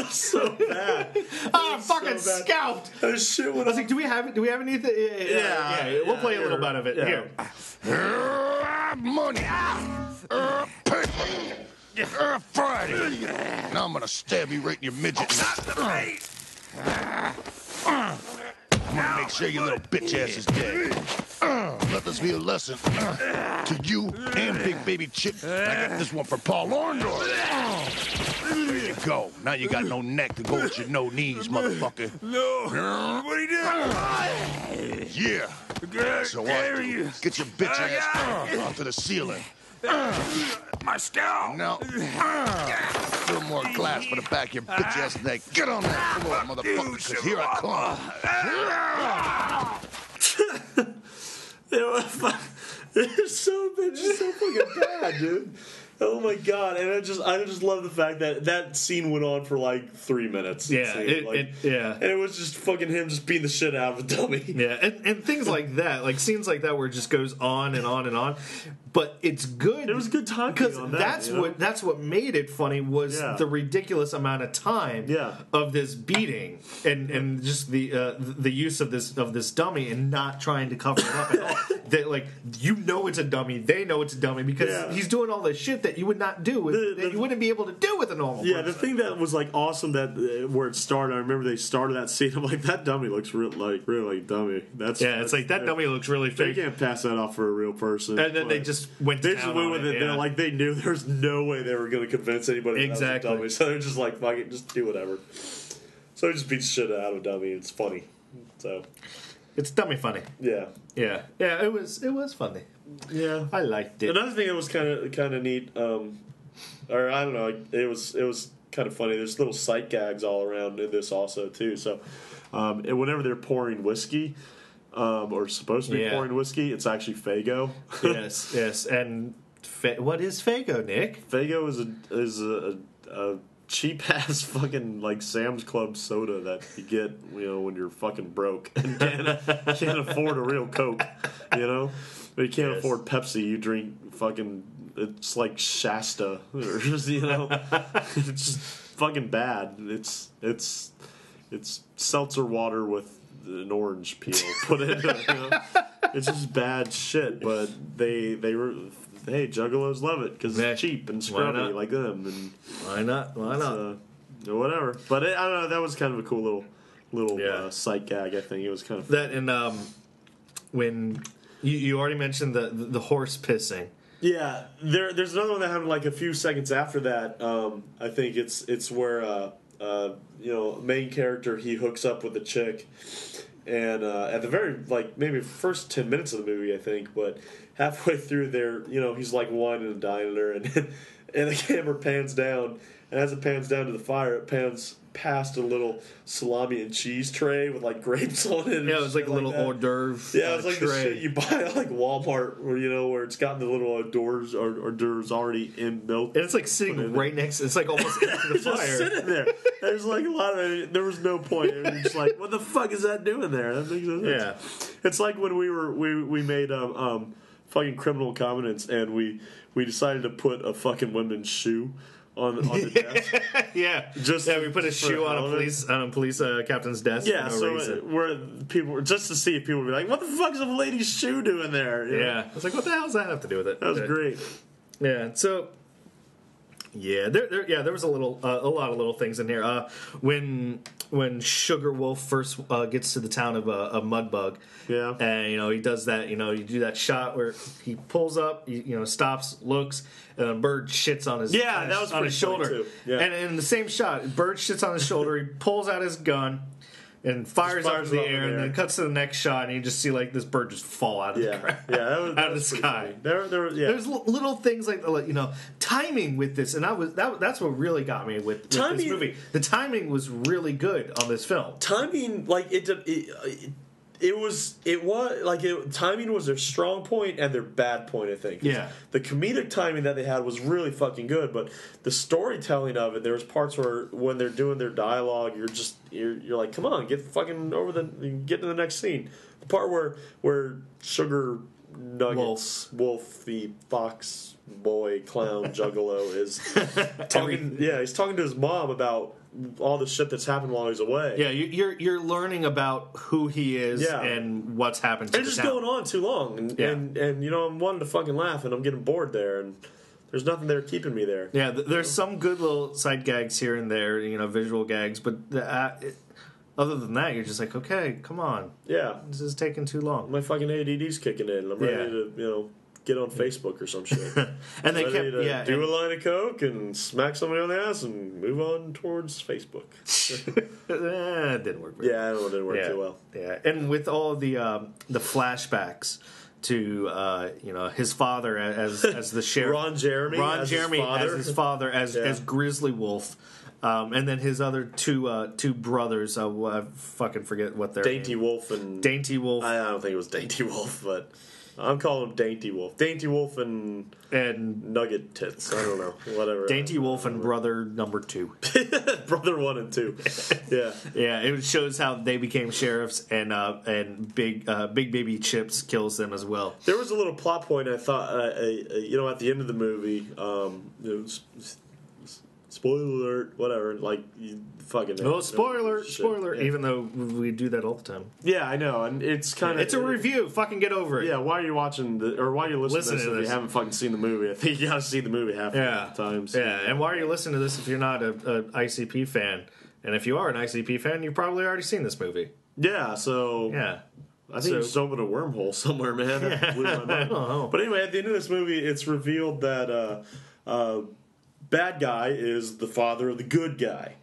So bad. I'm fucking scalped. That shit. I was like, "Do we have anything?" Yeah. We'll play a little bit of it here. Money. Paper. Friday. Now I'm gonna stab you right in your midget. I'm gonna make sure your little bitch ass is dead. Let this be a lesson to you and Big Baby Chip. I got this one for Paul Orndorff. There you go. Now you got no neck to go with your no knees, motherfucker. No. What are you doing? Yeah. So what? Get your bitch ass onto the ceiling. My scalp. No. A little more glass for the back of your bitch ass neck. Get on that floor, motherfucker, because here I come. They're so fucking bad, dude. Oh my god! And I just love the fact that scene went on for like 3 minutes. Yeah, and it was just fucking him just beating the shit out of a dummy. Yeah, and things like that, like scenes like that, where it just goes on and on and on. But it's good. It was good timing because on that, that's what made it funny was the ridiculous amount of time of this beating and just the use of this dummy and not trying to cover it up at all. That like it's a dummy, they know it's a dummy because he's doing all this shit that you would not do that you wouldn't be able to do with a normal person. The thing that was like awesome that where it started, I remember they started that scene. I'm like, that dummy looks really dummy. It's like that dummy looks really fake. They can't pass that off for a real person. And then they just went with it. They're like, they knew there was no way they were going to convince anybody exactly. That was a dummy. So they're just like, fuck it, just do whatever. So he just beats shit out of a dummy. It's funny. So it's dummy funny. Yeah. It was funny. Yeah, I liked it. Another thing that was kind of neat, or I don't know, it was kind of funny. There's little sight gags all around in this also too. So, and whenever they're pouring whiskey, or supposed to be pouring whiskey, it's actually Faygo. yes, and what is Faygo, Nick? Faygo is a cheap ass fucking like Sam's Club soda that you get when you're fucking broke and can't afford a real Coke, But you can't afford Pepsi. You drink fucking. It's like Shasta, or just it's just fucking bad. It's seltzer water with an orange peel put in it. It's just bad shit. But they were. Hey, Juggalos love it because it's cheap and scrubby like them. And why not? Whatever. But I don't know. That was kind of a cool little sight gag. I think it was kind of that. And when you already mentioned the horse pissing. Yeah, there's another one that happened like a few seconds after that. I think it's where main character, he hooks up with the chick, and at the very maybe first 10 minutes of the movie, I think, but halfway through there, he's like whining and dining her, and the camera pans down, and as it pans down to the fire, it pans past a little salami and cheese tray with like grapes on it. Yeah, it was like a little hors d'oeuvre. Yeah, it was like tray. the shit you buy at like Walmart, where it's got the little hors d'oeuvres already in milk. And it's like sitting right next. It's like almost into the fire. Just sitting there. There's like a lot of. There was no point. It was just like, what the fuck is that doing there? That makes no sense. Yeah, it's like when we made fucking Criminal Covenants, and we decided to put a fucking women's shoe on the desk. We put a shoe on a police captain's desk. Yeah, for no reason. Where people just to see if people would be like, "What the fuck is a lady's shoe doing there?" Yeah, I was like, "What the hell does that have to do with it?" That was great. Yeah, so there was a lot of little things in here. When Sugar Wolf first gets to the town of Mudbug, and he does that. You do that shot where he pulls up, stops, looks, and a bird shits on his his shoulder. Too. Yeah. And in the same shot, bird shits on his shoulder. He pulls out his gun and fires up in the air, and then cuts to the next shot, and you just see like this bird just fall out of the ground, out of the sky. There's little things like timing with this, and that's what really got me with this movie. The timing was really good on this film. Timing, like timing was their strong point and their bad point, I think. Yeah. The comedic timing that they had was really fucking good, but the storytelling of it, there was parts where when they're doing their dialogue, you're like, come on, get fucking get to the next scene. The part where Sugar Nuggets, Wolf, the fox boy clown juggalo is talking. He's talking to his mom about all the shit that's happened while he's away. Yeah, you're learning about who he is and what's happened to the town. It's just going on too long, and I'm wanting to fucking laugh, and I'm getting bored there, and there's nothing there keeping me there. Yeah, there's some good little side gags here and there, visual gags, but other than that, you're just like, okay, come on. Yeah. This is taking too long. My fucking ADD's kicking in, and I'm ready to, get on Facebook or some shit. And they kept do a line of coke and smack somebody on the ass and move on towards Facebook. It didn't work. I don't know, it didn't work too well. Yeah, and with all the flashbacks to his father as the sheriff, Ron Jeremy as his father, as Grizzly Wolf. And then his other two brothers, I fucking forget what their Dainty name. Wolf and Dainty Wolf. I don't think it was Dainty Wolf, but I'm calling him Dainty Wolf. Dainty Wolf and Nugget Tits. I don't know. Whatever. Dainty Wolf and brother number 2. Brother 1 and 2. Yeah. Yeah, it shows how they became sheriffs, and Big Baby Chips kills them as well. There was a little plot point I thought, at the end of the movie, spoiler alert, whatever, like, you fucking... Oh, spoiler. Yeah. Even though we do that all the time. Yeah, I know, and it's kind of... It's a review. Fucking get over it. Yeah, while you're watching, or while you're listening to this, if you haven't fucking seen the movie, I think you gotta see the movie half the time. So. Yeah, and while you're listening to this, if you're not an ICP fan, and if you are an ICP fan, you've probably already seen this movie. Yeah, so... Yeah. I think it's opened a wormhole somewhere, man. That blew my mind. I don't know. But anyway, at the end of this movie, it's revealed that bad guy is the father of the good guy.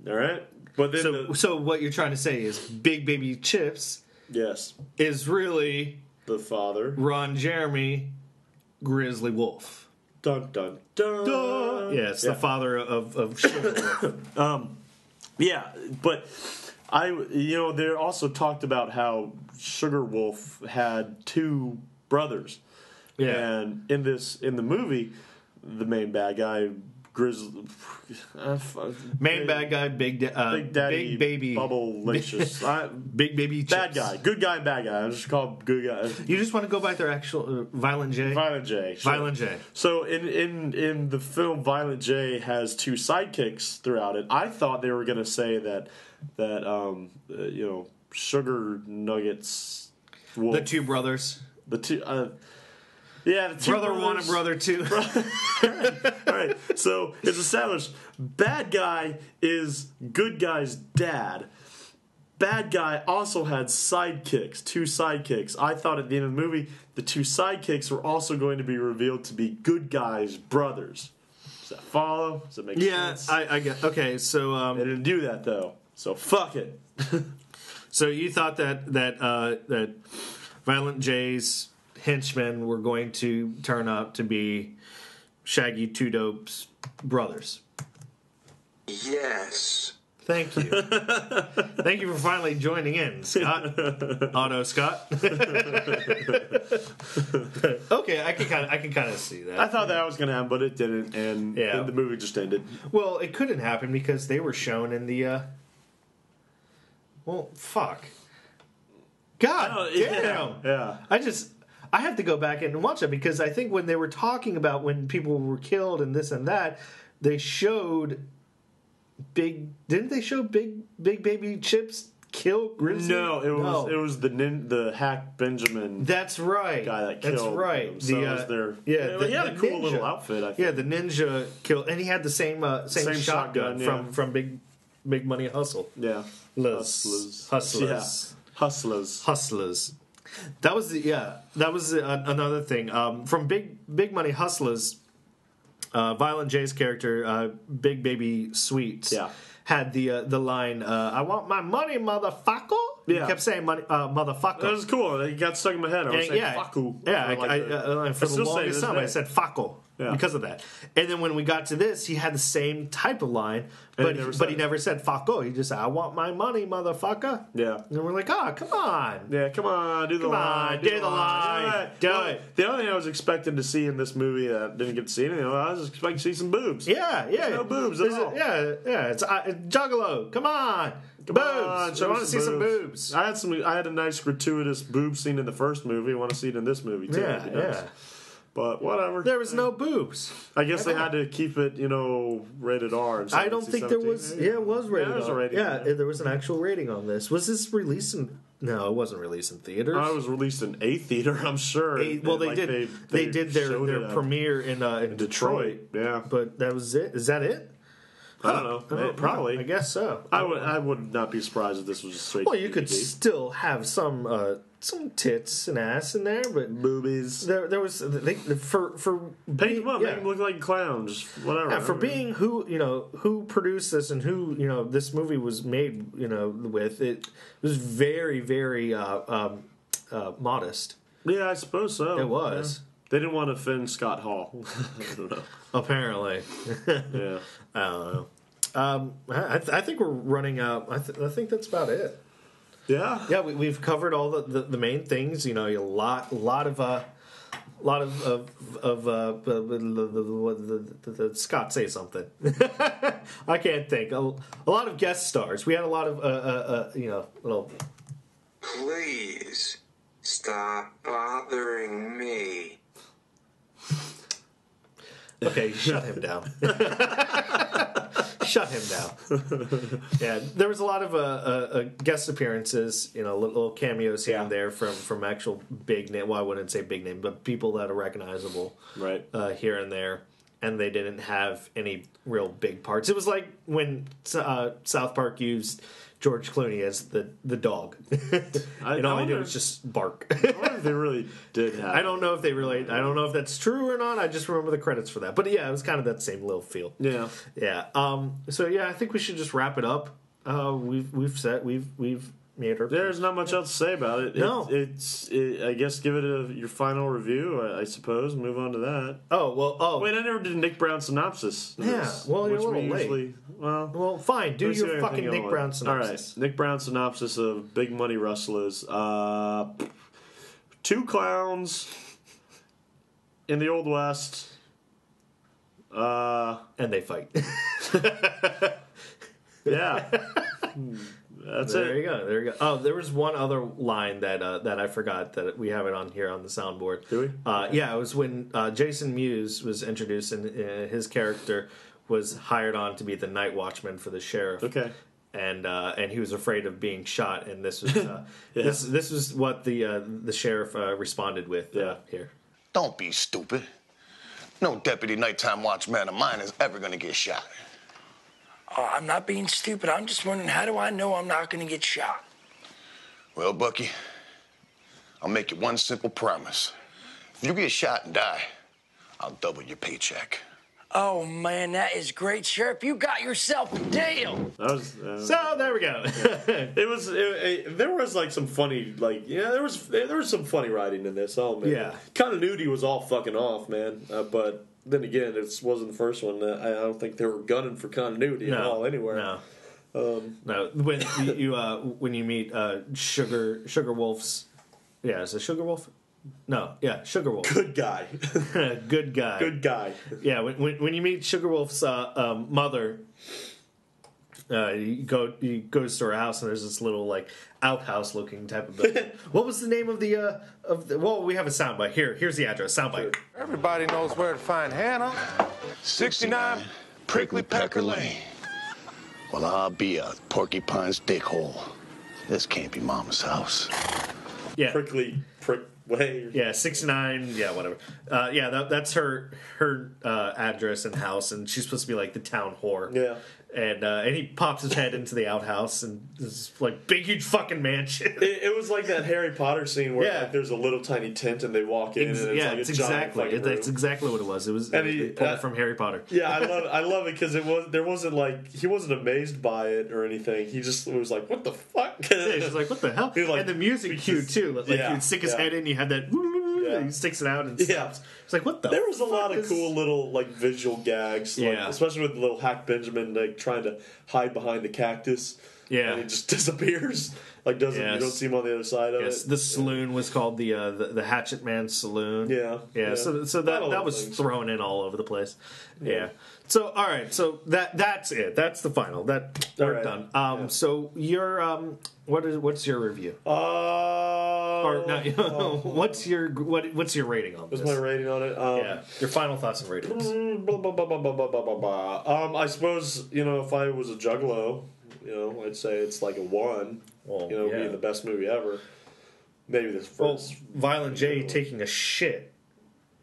All right? But then so what you're trying to say is Big Baby Chips is really the father. Ron Jeremy Grizzly Wolf. Dun, dun, dun. Dun. Yeah, it's the father of Sugar Wolf. Yeah, but they also talked about how Sugar Wolf had 2 brothers. Yeah. And in the movie, the main bad guy, Grizzly... main bad guy, Big Daddy... Big Baby... Bubble-licious. Big Baby Chips. Bad guy. Good guy and bad guy. I just call him good guy. You just want to go by their actual... Violent J? Violent J. Sure. Violent J. So in the film, Violent J has 2 sidekicks throughout it. I thought they were going to say that Sugar Nuggets... Wolf, the 2 brothers. The 2... yeah, the 2 brother brothers. 1 and brother 2. All right, so it's established. Bad guy is good guy's dad. Bad guy also had sidekicks, 2 sidekicks. I thought at the end of the movie, the 2 sidekicks were also going to be revealed to be good guy's brothers. Does that follow? Does that make sense? Yeah, I get. Okay, so they didn't do that though. So fuck it. So you thought that Violent J's henchmen were going to turn out to be Shaggy 2 Dope's brothers. Yes. Thank you. Thank you for finally joining in, Scott. Otto Scott. Okay, I can kind of see that. I thought that was going to happen, but it didn't, and the movie just ended. Well, it couldn't happen because they were shown in the. Well, fuck. God damn. Yeah. I have to go back and watch it because I think when they were talking about when people were killed and this and that, they showed Didn't they show Big Baby Chips kill Grizzly? No, it was the Hack Benjamin. That's right. Guy that killed. That's right. Him. So he had a cool little outfit. I think. Yeah, the ninja killed, and he had the same shotgun from Big Money Hustle. Yeah, Hustlers. That was another thing from Big Money Hustlers. Violent J's character, Big Baby Sweets, had the line, "I want my money, motherfucker." Yeah. He kept saying money, motherfucker. That was cool. He got stuck in my head. I was saying fucku. Yeah, for the longest time I said fucko because of that. And then when we got to this, he had the same type of line, but he never said fucko. He just said, "I want my money, motherfucker." Yeah. And we're like, come on. Yeah, come on, do the line. Do the line. Do it. The only thing I was expecting to see in this movie that I didn't get to see anything, I was expecting to see some boobs. Yeah. There's no boobs at all. It's Juggalo. Come on. Boobs. I want to see some boobs. I had a nice gratuitous boob scene in the first movie. I want to see it in this movie too. Yeah. But whatever. There was no boobs. I guess they had to keep it, rated R. I don't think there was. Yeah, it was rated R. There was an actual rating on this. Was this released in? No, it wasn't released in theaters. It was released in a theater, I'm sure. They did their premiere in Detroit. Yeah, but that was it. Is that it? I don't know. Probably. I guess so. I would not be surprised if this was a straight. Well, you could still have some tits and ass in there, but boobies. There was for paint them up, make them look like clowns, whatever. Yeah, for being who produced this and who this movie was made with, it was very very modest. Yeah, I suppose so. It was. Yeah. They didn't want to offend Scott Hall. I don't know. Apparently. Yeah. I don't know. I think we're running out. I think that's about it. Yeah, yeah. We've covered all the main things. You know, a lot of Scott, say something. I can't think. A lot of guest stars. We had a lot of little. Please stop bothering me. Okay, shut him down. Shut him down. Yeah, there was a lot of guest appearances, little cameos here and there from actual big name. Well, I wouldn't say big name, but people that are recognizable, right? Here and there, and they didn't have any real big parts. It was like when South Park used George Clooney as the dog. And all he did was just bark. I wonder if they really did have. I don't know if that's true or not. I just remember the credits for that. But yeah, it was kind of that same little feel. Yeah. Yeah. So yeah, I think we should just wrap it up. We've made our. There's not much else to say about it. No. I guess give it your final review. I suppose. Move on to that. Wait, I never did Nick Brown synopsis. Yeah. Well, you're a little late. Well, fine. Do your fucking Nick Brown synopsis. All right. Nick Brown synopsis of Big Money Rustlas. 2 clowns in the Old West. And they fight. Yeah. That's there you go. There you go. Oh, there was one other line that I forgot that we have it on here on the soundboard. Do we? Yeah, it was when Jason Mewes was introduced, and his character was hired on to be the night watchman for the sheriff. Okay. And he was afraid of being shot, and this was this was what the sheriff responded with here. Don't be stupid. No deputy nighttime watchman of mine is ever going to get shot. I'm not being stupid. I'm just wondering, how do I know I'm not going to get shot? Well, Bucky, I'll make you one simple promise. If you get shot and die, I'll double your paycheck. Oh, man, that is great, Sheriff. You got yourself a deal. So there we go. There was like some funny, there was some funny writing in this. Oh man, yeah. Continuity was all fucking off, man. But then again, it wasn't the first one. I don't think they were gunning for continuity at all anywhere. No. No. When you meet Sugar Wolf's, is it Sugar Wolf? No, yeah, Sugar Wolf. Good guy. Good guy. Good guy. Yeah, when you meet Sugar Wolf's mother, he goes to her house, and there's this little outhouse looking type of building. What was the name of the well, we have a soundbite here. Here's the address. Soundbite. Everybody knows where to find Hannah. 69 Prickly Pecker Lane. Well, I'll be a porcupine's dickhole. This can't be Mama's house. Yeah. Prickly way. Yeah, 69. Yeah, whatever. That's her address and house, and she's supposed to be like the town whore. Yeah. And he pops his head into the outhouse, and this big, huge fucking mansion. It was like that Harry Potter scene where there's a little tiny tent, and they walk in, and it's exactly. That's exactly what it was. It was. They pulled it from Harry Potter. Yeah, I love it because there wasn't he wasn't amazed by it or anything. He just was like, "What the fuck?" He's like, "What the hell?" And the music cue too. He'd stick his head in, you had that. He sticks it out and stops. It's like, what the? There was a lot of cool little visual gags, especially with little Hack Benjamin trying to hide behind the cactus. Yeah, and he just disappears. You don't see him on the other side of it. The saloon was called the Hatchet Man Saloon. Yeah. So that was thrown in all over the place. Yeah. So all right. So that's it. That's the final. We're done. So your what's your review? What's your rating on this? What's my rating on it? Your final thoughts and ratings. I suppose if I was a Juggalo, I'd say it's like a 1. Being the best movie ever. Maybe this first. Violent J taking a shit.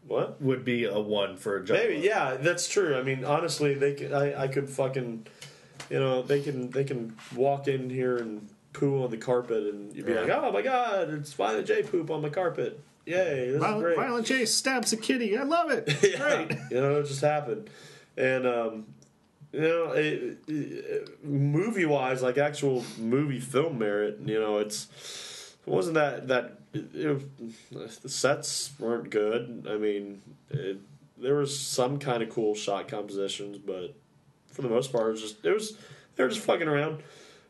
What would be a 1 for a Juggalo? Maybe, yeah, that's true. I mean, honestly, I could fucking, they can walk in here and poo on the carpet, and you'd be like, oh my god, it's Violent J poop on the carpet. Yay, this is great. Violent J stabs a kitty. I love it. Great. It just happened. And, movie wise, actual movie film merit, it wasn't that the sets weren't good. I mean, there was some kind of cool shot compositions, but for the most part. They were just fucking around.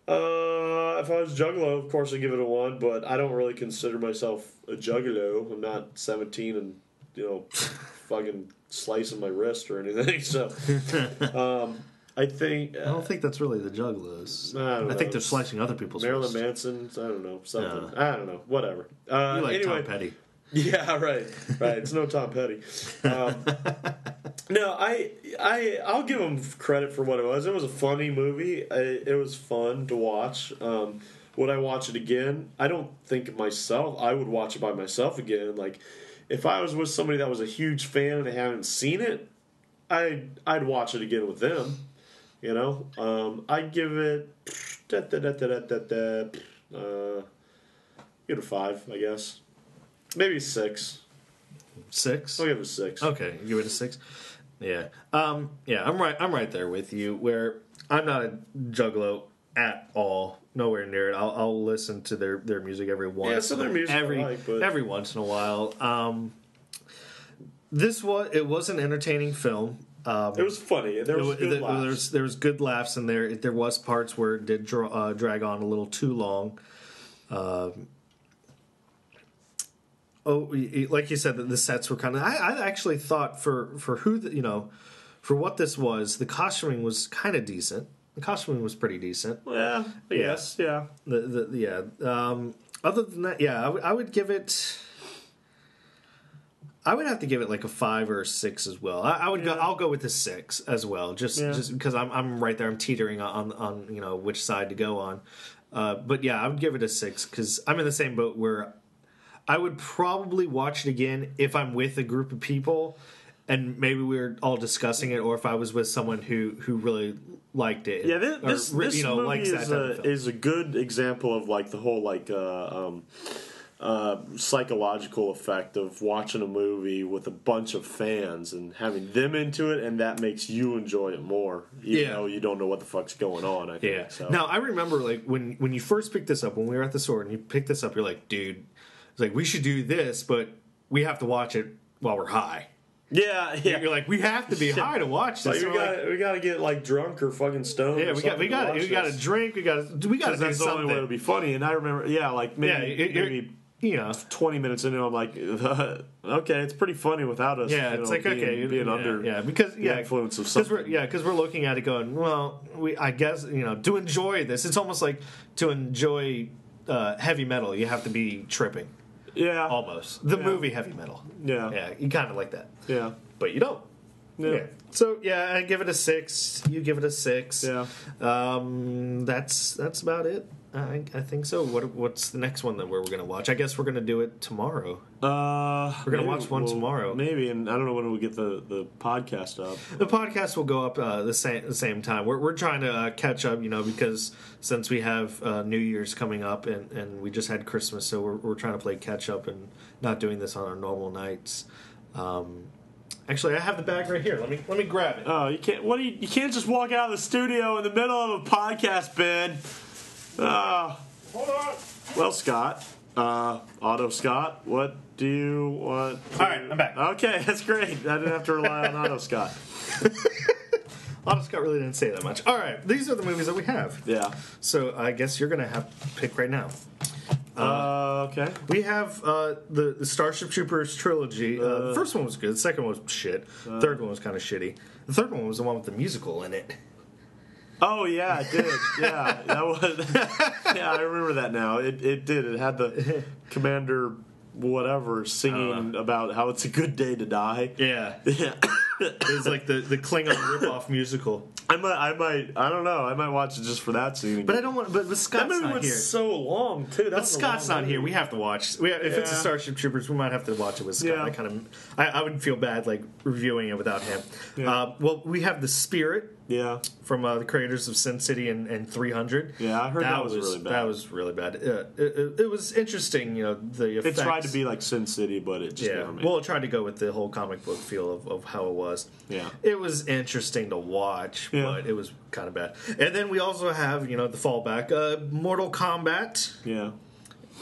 If I was Juggalo, of course I'd give it a 1, but I don't really consider myself a Juggalo. I'm not 17 and, fucking slicing my wrist or anything. So, I don't think that's really the Juggalos. I think they're slicing other people's Marilyn wrists. Manson, I don't know, something. Yeah. I don't know, whatever. You like anyway, Tom Petty. Yeah, right. It's no Tom Petty. No, I'll give him credit for what it was. It was a funny movie. It was fun to watch. Would I watch it again? I don't think myself. I would watch it by myself again. Like, if I was with somebody that was a huge fan and they haven't seen it, I'd watch it again with them. I'd give it give it a 5, I guess. Maybe a 6. 6? I'll give it a 6. Okay, give it a 6. Yeah. I'm right there with you. Where I'm not a Juggalo at all. Nowhere near it. I'll listen to their music every once. Yeah, some of their music every once in a while. It was an entertaining film. It was funny. There was good laughs. There was good laughs in there. There was parts where it did drag on a little too long. Like you said, that the sets were kind of. I actually thought for who for what this was, the costuming was kind of decent. The costuming was pretty decent. Yeah. Yes. Yeah. Other than that, I would give it. I would have to give it like a 5 or a 6 as well. I'll go with the 6 as well, just because I'm right there. I'm teetering on which side to go on. But yeah, I would give it a 6 because I'm in the same boat where I would probably watch it again if I'm with a group of people and maybe we were all discussing it, or if I was with someone who really liked it. Yeah, this movie is a good example of like the whole psychological effect of watching a movie with a bunch of fans and having them into it, and that makes you enjoy it more, even though you don't know what the fuck's going on. I think. So. Now I remember like when you first picked this up, when we were at the store and you picked this up, you're like, dude, it's like we should do this, but we have to watch it while we're high. Yeah. You're like, we have to be high to watch this. Like, we got to get like drunk or fucking stoned. Yeah, we got to drink. We got to do that's something. The only way it'll be funny. And I remember, maybe 20 minutes into it, I'm like, okay, it's pretty funny without us. Yeah, it's like being under because the influence of something. Because we're looking at it going, well, I guess to enjoy this, it's almost like to enjoy heavy metal, you have to be tripping. Yeah, almost the movie heavy metal. Yeah, you kind of like that. Yeah, but you don't. Yeah. So I give it a 6. You give it a 6. Yeah. That's about it. I think so. What's the next one that we're going to watch? I guess we're going to do it tomorrow. We're going to watch one tomorrow. Maybe, and I don't know when we get the podcast up. The podcast will go up the same time. We're trying to catch up, because since we have New Year's coming up and we just had Christmas, so we're trying to play catch up and not doing this on our normal nights. Actually, I have the bag right here. Let me grab it. Oh, you can't. You can't just walk out of the studio in the middle of a podcast, Ben. Hold on. Well, Scott, Auto Scott, what do you want? All right, I'm back. Okay, that's great. I didn't have to rely on Auto Scott. Auto Scott really didn't say that much. All right, these are the movies that we have. Yeah. So I guess you're gonna have to pick right now. Okay. We have the Starship Troopers trilogy. The first one was good. The second one was shit. The third one was kind of shitty. The third one was the one with the musical in it. Oh yeah, it did. Yeah, that was. Yeah, I remember that now. It did. It had the Commander whatever singing about how it's a good day to die. Yeah. It was like the Klingon ripoff musical. I don't know. I might watch it just for that scene. But I don't want. But Scott's that movie not here. was so long too. But Scott's not here. We have to watch. If it's a Starship Troopers, we might have to watch it with Scott. Yeah. I would feel bad like reviewing it without him. Yeah. Well, we have the Spirit. Yeah. From the creators of Sin City and 300. Yeah, I heard that was really bad. That was really bad. It was interesting, the effects. It tried to be like Sin City, but it just never made. Well, it tried to go with the whole comic book feel of how it was. Yeah. It was interesting to watch, but it was kind of bad. And then we also have, the fallback, Mortal Kombat. Yeah.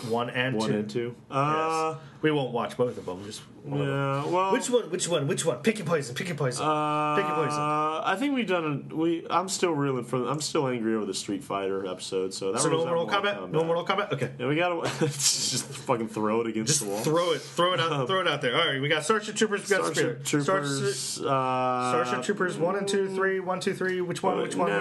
1 and 2. 1 and 2. Yes. We won't watch both of them. Just one of them. Yeah, well, Which one? Pick your poison. Pick your poison. Pick your poison. I think we've done. I'm still angry over the Street Fighter episode. So that So was no Mortal Kombat. No Mortal Kombat. Okay. Yeah, we gotta just fucking throw it against the wall. Throw it out. Throw it out there. All right, we got Starship Troopers. We got Spirit. Starship Troopers 1 and 2, 3, 1, 2, 3. Which one? Which one?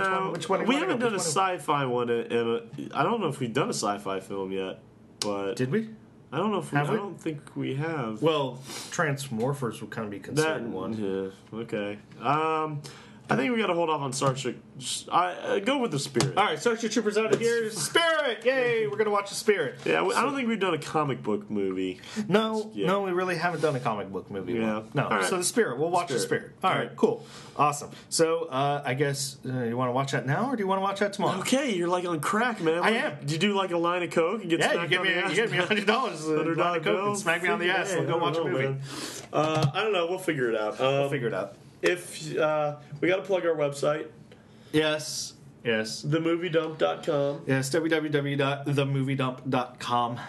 We haven't done a sci-fi one. I don't know if we've done a sci-fi film yet. But did we? I don't know if I don't think we have. Well, Transmorphers would kind of be considered one. Yeah. Okay. I think we got to hold off on Starship. Go with the Spirit. All right, Starship Troopers out of here. Spirit! Yay! We're gonna watch the Spirit. Yeah, I don't think we've done a comic book movie. No, we really haven't done a comic book movie. Yeah. No. Right. So the Spirit. We'll watch the Spirit. All right. Cool. Awesome. So I guess you want to watch that now, or do you want to watch that tomorrow? Okay, you're like on crack, man. I am. Did you do like a line of coke and get smacked on the ass? You give me $100. $100 line of coke and smack me on the ass. We'll go watch a movie. I don't know. We'll figure it out. We'll figure it out. If we got to plug our website. Yes. TheMovieDump.com. Yes, www.themoviedump.com.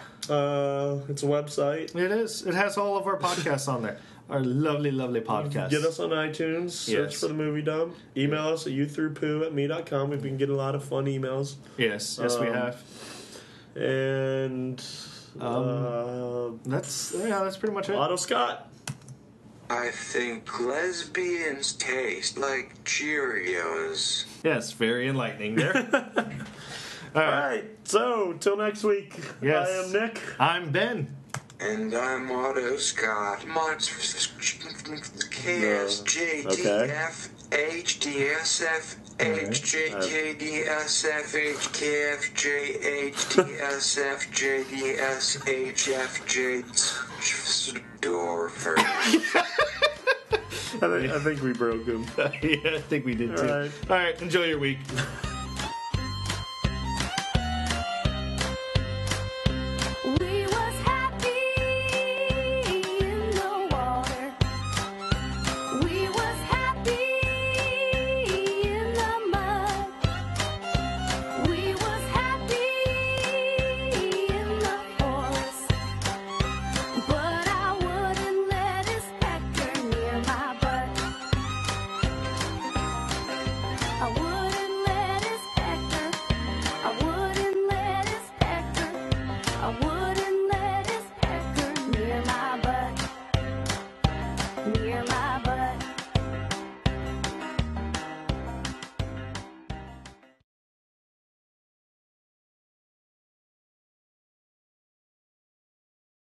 It's a website. It is. It has all of our podcasts on there. Our lovely, lovely podcasts. Get us on iTunes. Search for The Movie Dump. Email us at youthroughpoo@me.com if we can get a lot of fun emails. Yes, we have. And that's pretty much it. Otto Scott. I think lesbians taste like Cheerios. Yes, very enlightening there. All right. So, till next week. Yes. I am Nick. I'm Ben. And I'm Otto Scott. KSJDF HDSF HJKDSF HKFJHDSF JDSHFJ Dorfer. I think we broke him. Yeah, I think we did too. All right. Enjoy your week.